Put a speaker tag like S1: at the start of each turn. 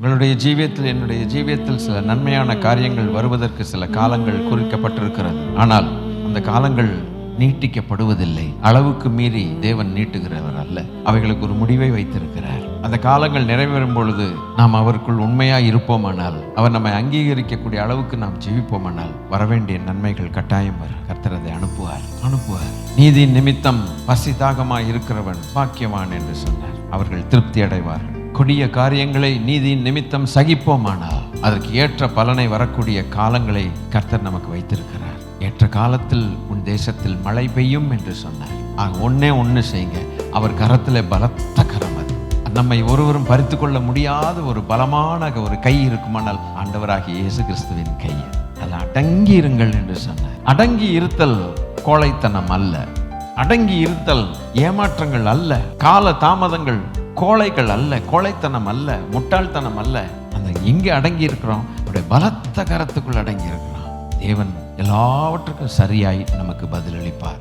S1: உங்களுடைய ஜீவியத்தில், என்னுடைய ஜீவியத்தில் சில நன்மையான காரியங்கள் வருவதற்கு சில காலங்கள் குறிக்கப்பட்டிருக்கிறது. ஆனால் அந்த காலங்கள் நீட்டிக்கப்படுவதில்லை. அளவுக்கு மீறி தேவன் நீட்டுகிறவர் அல்ல. அவைகளுக்கு ஒரு முடிவை வைத்திருக்கிறார். அந்த காலங்கள் நிறைவேறும் பொழுது நாம் அவருக்குள் உண்மையாய் இருப்போமானால், அவர் நம்மை அங்கீகரிக்கக்கூடிய அளவுக்கு நாம் ஜீவிப்போமானால், வரவேண்டிய நன்மைகள் கட்டாயம் வரும். கர்த்தர் அதை அனுப்புவார். நீதி நிமித்தம் பசி தாகமாய் இருக்கிறவன் பாக்கியவான் என்று சொன்னார். அவர்கள் திருப்தி அடைவார்கள். கொடிய காரியங்களை நீதியின் நிமித்தம் சகிப்போமானால் அதற்கு ஏற்ற பலனை வரக்கூடிய காலங்களை கர்த்தர் நமக்கு வைத்திருக்கிறார். ஏற்ற காலத்தில் உன் தேசத்தில் மழை பெய்யும் என்று சொன்னார். ஒண்ணு செய்யுங்க. அவர் கரத்தில் பலத்த கரம், அது நம்மை ஒருவரும் பறித்து கொள்ள முடியாத ஒரு பலமான ஒரு கை இருக்குமானால் ஆண்டவராகிய இயேசு கிறிஸ்துவின் கை. அதில் அடங்கி இருங்கள் என்று சொன்னார். அடங்கி இருத்தல் கோழைத்தனம் அல்ல. அடங்கி இருத்தல் ஏமாற்றங்கள் அல்ல. கால தாமதங்கள் கோழைகள் அல்ல. கோழைத்தனம் அல்ல. முட்டாள்தனம் அல்ல. அந்த எங்கே அடங்கி இருக்கிறோம்? அவருடைய பலத்த கரத்துக்குள் அடங்கி இருக்கிறோம். தேவன் எல்லாவற்றுக்கும் சரியாய் நமக்கு பதிலளிப்பார்.